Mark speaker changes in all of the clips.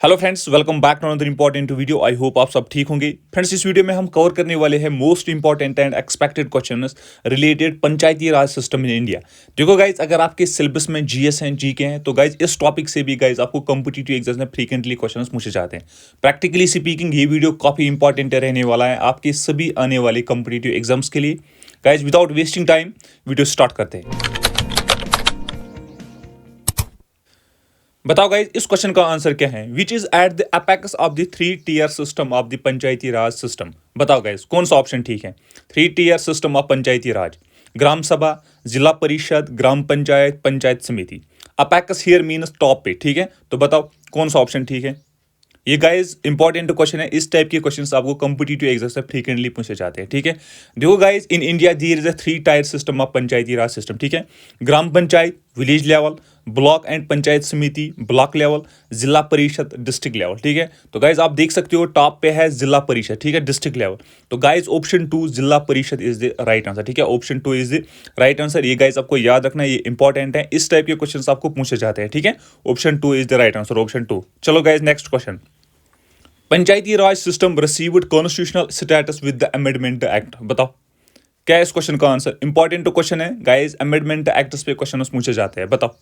Speaker 1: Hello friends, welcome back to another important video. I hope आप सब ठीक होंगे। फ्रेंड्स, इस वीडियो में हम कवर करने वाले हैं most important and expected questions related Panchayati Raj system in India. देखो गाइज, अगर आपके सिलेबस में जीएस हैं, जीके हैं, तो गाइज इस टॉपिक से भी गाइज आपको कॉम्पिटिटिव एग्जाम में फ्रीक्वेंटली क्वेश्चन पूछे जाते हैं। प्रैक्टिकली स्पीकिंग ये वीडियो काफी इंपॉर्टेंट रहने वाला है आपके सभी आने वाले कॉम्पिटिटिव एग्जाम्स के लिए। Guys without wasting time video start करते हैं। बताओ गाइज, इस क्वेश्चन का आंसर क्या है? Which is at the apex of the 3 tier system of the Panchayati Raj system. बताओ गाइज, कौन सा ऑप्शन ठीक है? 3 टियर सिस्टम ऑफ पंचायती राज, ग्राम सभा, जिला परिषद, ग्राम पंचायत, पंचायत समिति। अपेक्स हियर मीन्स टॉप पे, ठीक है? तो बताओ कौन सा ऑप्शन ठीक है? ये गाइज इंपॉर्टेंट क्वेश्चन है। इस टाइप के क्वेश्चंस आपको कॉम्पिटिटिव एग्जाम से फ्रीक्वेंटली पूछे जाते हैं, ठीक है? देखो guys, in India there is a 3 tier system of Panchayati Raj system, ठीक है? Gram panchayat village level, block and panchayat samiti block level, जिला परिषद डिस्ट्रिक्ट लेवल, ठीक है? तो गाइज आप देख सकते हो टॉप पे है जिला परिषद, ठीक है, डिस्ट्रिक्ट लेवल। तो गाइज ऑप्शन 2 जिला परिषद इज द राइट आंसर, ठीक है? Option 2 is the right answer. ये गाइज आपको याद रखना है, ये इंपॉर्टेंट है। इस टाइप के क्वेश्चन आपको पूछे जाते हैं, ठीक है? Option 2 is the right answer, option 2। चलो guys next question. Panchayati Raj system received constitutional status with the amendment act. बताओ क्या है इस क्वेश्चन का आंसर? इंपॉर्टेंट क्वेश्चन है गाइज, अमेंडमेंट एक्ट पे क्वेश्चन पूछे जाते हैं। बताओ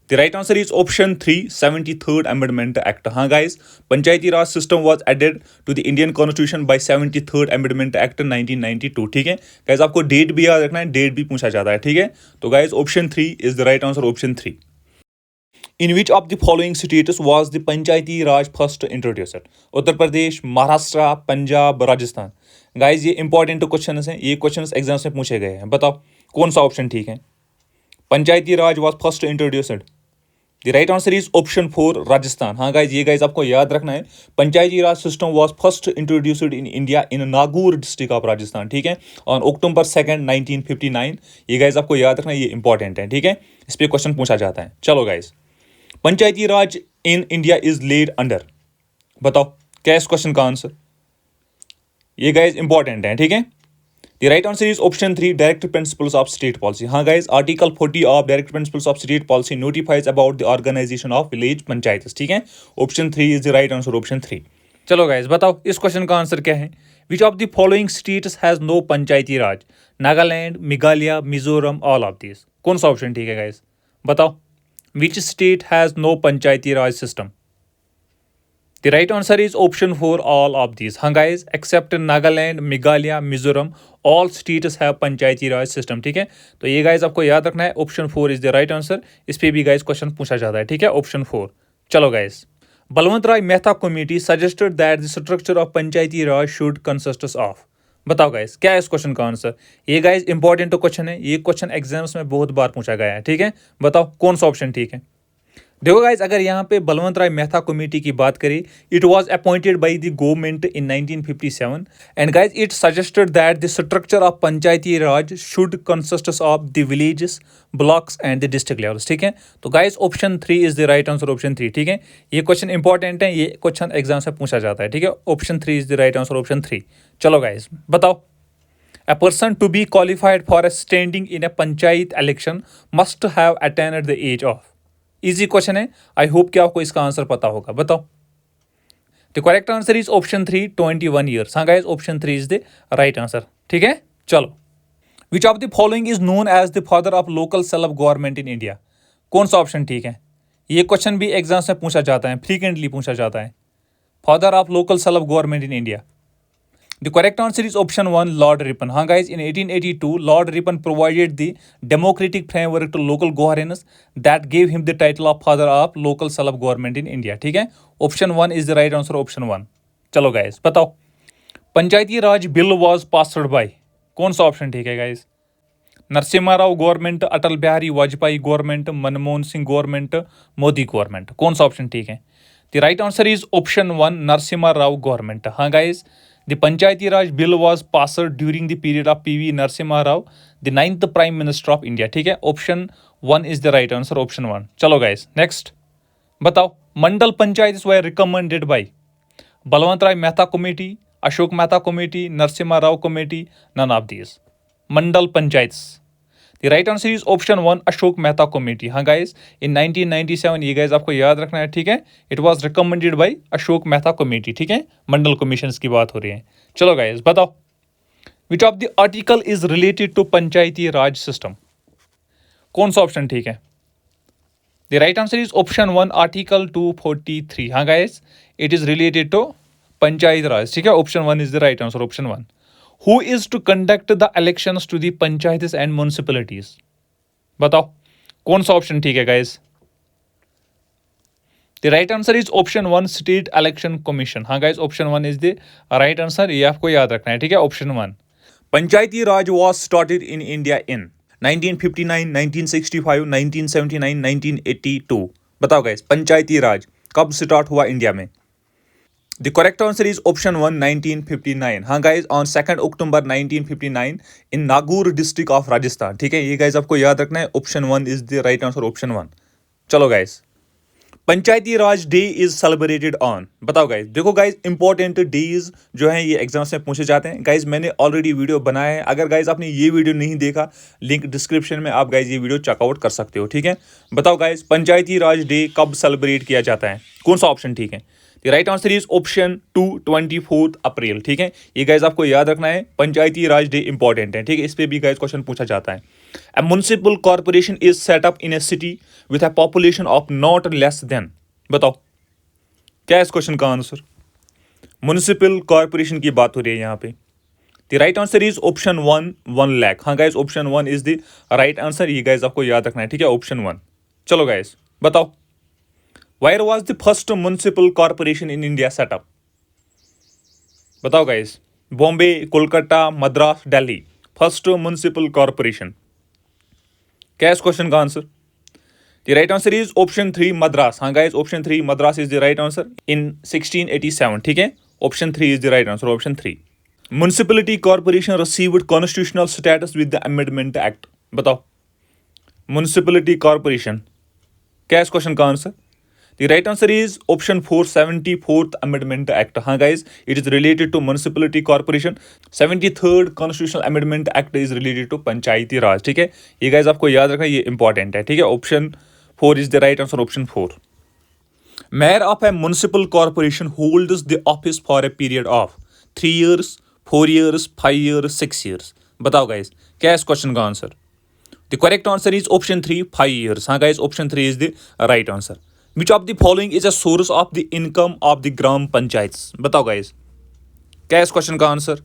Speaker 1: the right answer is option 3 73rd amendment act. हाँ guys, Panchayati Raj system was added to the Indian constitution by 73rd amendment act 1992, ठीक है? गाइज आपको डेट भी याद रखना है, डेट भी पूछा जाता है, ठीक है? तो guys option 3 is the right answer, option 3। In which of the following states was the Panchayati Raj first introduced? Uttar Pradesh, Maharashtra, Punjab, Rajasthan. Guys ये इंपॉर्टेंट क्वेश्चन हैं, ये क्वेश्चन एग्जाम से पूछे गए हैं। बताओ कौन सा ऑप्शन ठीक है? Panchayati raj was first introduced. The right answer is option 4 Rajasthan. हाँ गाइज, ये गाइज आपको याद रखना है, पंचायती राज system was first introduced in India in Nagaur district of Rajasthan, ठीक है? On October 2 1959। ये गाइज आपको याद रखना है, ये इंपॉर्टेंट है, ठीक है? इस पर क्वेश्चन पूछा जाता है। चलो guys, Panchayati Raj in India is led under. बताओ क्या इस क्वेश्चन का आंसर? ये गाइज इंपॉर्टेंट है, ठीक है? The right answer is option 3 direct principles of state policy. हाँ guys, article 40 of direct principles of state policy notifies about the organisation of village panchayat, ठीक है? Option 3 is the right answer, option 3। चलो guys बताओ इस question का answer क्या है? Which of the following states has no Panchayati Raj? Nagaland, Meghalaya, Mizoram, all of this. कौन सा ऑप्शन ठीक है गाइज? बताओ which state has no panchayati raj system? The right answer is option 4 all of these. हाँ guys, except Nagaland, Meghalaya, Mizoram, all states have Panchayati Raj system, ठीक है? तो ये गाइज आपको याद रखना है, option 4 is the right answer. इस पे भी गाइज क्वेश्चन पूछा जाता है, ठीक है? ऑप्शन 4। चलो guys, Balwant Rai Mehta committee suggested that the structure of Panchayati Raj should consist of. बताओ गाइज क्या है इस क्वेश्चन का आंसर? ये गाइज इंपॉर्टेंट क्वेश्चन है, ये क्वेश्चन एग्जाम्स में बहुत बार पूछा गया है, ठीक है? बताओ कौन सा ऑप्शन ठीक है? देखो गाइज, अगर यहाँ पे बलवंत राय मेहता कमेटी की बात करें, it was appointed by the government in 1957 and guys it suggested that the structure of Panchayati Raj should consist of the villages, blocks and the district levels, ठीक है? तो guys option 3 is the right answer, option 3, ठीक है? ये question important है, ये question exam से पूछा जाता है, ठीक है? Option 3 is the right answer, option 3। चलो गाइज बताओ, a person to be qualified for a standing in a panchayat election must have attained the age of। Easy question है, आई होप कि आपको इसका आंसर पता होगा। बताओ the correct answer is option 3 21 years. हाँ guys, option 3 is the right answer, ठीक है? चलो, which of the following is known as the father of local self government in India? कौन सा ऑप्शन ठीक है? ये क्वेश्चन भी एग्जाम में पूछा जाता है, फ्रीक्वेंटली पूछा जाता है। Father of local self government in India, the correct answer is option 1 Lord Ripon। हाँ guys, in 1882 Lord Ripon provided the democratic framework to local governance that gave him the title of father of local self government in India, ठीक है? Option 1 is the right answer, option 1। चलो guys बताओ, पंचायती राज bill was passed by। कौन सा option ठीक है guys? Narasimha Rao government, Atal Bihari Vajpayee government, Manmohan Singh government, Modi government. कौन सा ऑप्शन ठीक है? The right answer is option 1 Narasimha Rao government. हाँ guys, the Panchayati Raj bill was passed during the period of PV Narasimha Rao, the 9th prime minister of India, ठीक है? Option 1 is the right answer, option 1। चलो guys next बताओ, Mandal panchayat were recommended by Balwant Rai Mehta committee, Ashok Mehta committee, Narasimha Rao committee, none of these. Mandal panchayat, the right answer is option 1 Ashok Mehta committee. हाँ guys, in 1997 ये guys आपको याद रखना है, ठीक है। It was recommended by Ashok Mehta committee, ठीक है। मंडल कमीशन की बात हो रही है। चलो गाइस बताओ, which of the article is related to panchayati Raj system? कौन सा ऑप्शन ठीक है? The right answer is option 1 article 243। हाँ guys, it is related to panchayat raj, ठीक है। Option 1 is the right answer, option 1। Who is to conduct the elections to the panchayats and municipalities? बताओ कौन सा ऑप्शन ठीक है guys? The right answer is option 1 state election commission. हाँ guys, option 1 is the right answer, ये आपको याद रखना है, ठीक है। Option 1। Panchayati raj was started in India in 1959, 1965, 1979, 1982। बताओ गाइस, पंचायती राज कब स्टार्ट हुआ इंडिया में? The correct answer is option 1, 1959। हाँ guys, on 2 October 1959 in Nagaur district of Rajasthan, ठीक है। ये गाइज आपको याद रखना है, option 1 is the right answer, option 1। चलो guys, Panchayati Raj day is celebrated on. बताओ गाइज, देखो गाइज, इंपॉर्टेंट डेज जो हैं ये एग्जाम्स में पूछे जाते हैं। गाइज मैंने ऑलरेडी वीडियो बनाया है, अगर गाइज आपने ये वीडियो नहीं देखा, लिंक डिस्क्रिप्शन में, आप गाइज ये वीडियो चेकआउट कर सकते हो, ठीक है। बताओ गाइज, पंचायती राज डे कब सेलिब्रेट किया जाता है? कौन सा ऑप्शन ठीक है? The right answer is option 2, 24 अप्रैल, ठीक है। ये गाइज आपको याद रखना है, पंचायती राज डे इंपॉर्टेंट है, ठीक है। इस पे भी गाइज क्वेश्चन पूछा जाता है। A municipal corporation is set up in a city with a population of not less than. बताओ क्या है इस क्वेश्चन का आंसर? म्युनिसिपल कॉर्पोरेशन की बात हो रही है यहाँ पे। The right answer is option 1, 1 lakh. हाँ guys, option 1 is the right answer, ये गाइज आपको याद रखना है, ठीक है। ऑप्शन 1। चलो गाइज बताओ, Where was the first municipal corporation in India set up? बताओ guys, Bombay, Kolkata, Madras, Delhi, first municipal corporation. क्या है इस क्वेश्चन का answer? The right answer is option 3 Madras. हाँ guys, option 3 Madras is the right answer in 1687, ठीक है। Option 3 is the right answer, option 3। Municipality corporation received constitutional status with the amendment act. बताओ, municipality corporation, क्या है इस question का answer? The right answer is option 4, 74th Amendment Act। हाँ guys, it is related to municipality corporation। 73rd Constitutional Amendment Act is related to पंचायती राज, ठीक है। ये guys आपको याद रखना, ये इंपॉर्टेंट है, ठीक है। Option 4 is the right answer, option 4। Mayor of a municipal corporation holds the office for a period of 3 years, 4 years, 5 years, 6 years। बताओ guys, क्या है इस क्वेश्चन का answer? The correct answer is option 3, 5 years। हाँ guys, option 3 is the right answer। Which of the following is a source of the income of the gram panchayat? बताओ guys, क्या है इस क्वेश्चन का answer?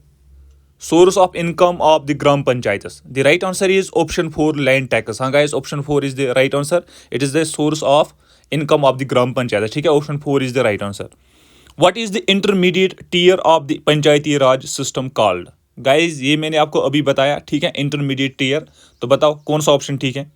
Speaker 1: Source of income of the gram panchayat. The right answer is option 4 land tax. हाँ guys, option 4 is the right answer, it is the source of income of the gram panchayat, ठीक है। Option 4 is the right answer. What is the intermediate tier of the Panchayati Raj system called? Guys ये मैंने आपको अभी बताया, ठीक है, intermediate tier. तो बताओ कौन सा ऑप्शन ठीक है?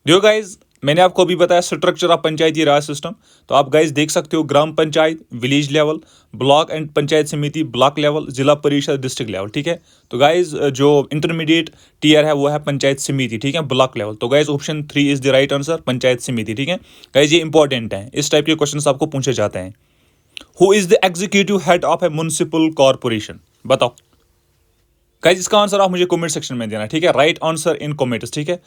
Speaker 1: देखो गाइज, मैंने आपको अभी बताया structure of Panchayati Raj system. तो आप गाइज देख सकते हो, gram panchayat, village level, block and panchayat samiti, block level, जिला परिषद, डिस्ट्रिक्ट लेवल, ठीक है। तो गाइज जो इंटरमीडिएट टीयर है वो है पंचायत समिति, ठीक है, ब्लॉक लेवल। तो guys option 3 is the right answer, panchayat समिति, ठीक है। गाइज ये इंपॉर्टेंट है, इस टाइप के क्वेश्चन आपको पूछे जाते हैं। Who is the executive head of A municipal corporation? बताओ गाइज, इसका आंसर आप मुझे कमेंट सेक्शन में देना, ठीक है। राइट आंसर इन कमेंट्स, ठीक है।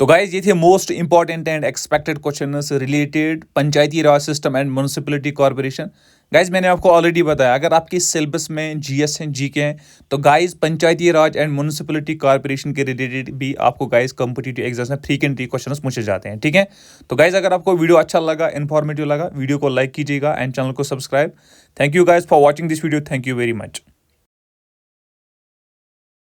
Speaker 1: तो गाइज ये थे most important and expected questions related Panchayati Raj system and municipality corporation. Guys मैंने आपको ऑलरेडी बताया, अगर आपके सिलेबस में जीएस हैं, जीके हैं, तो guys Panchayati Raj and municipality corporation के रिलेटेड भी आपको गाइज कॉम्पिटिटिव एग्जाम्स में फ्रीक्वेंटली क्वेश्चंस पूछे जाते हैं, ठीक है। तो गाइज अगर आपको वीडियो अच्छा लगा, इन्फॉर्मेटिव लगा, वीडियो को लाइक कीजिएगा एंड चैनल को subscribe. Thank you guys for watching this video, thank you very much.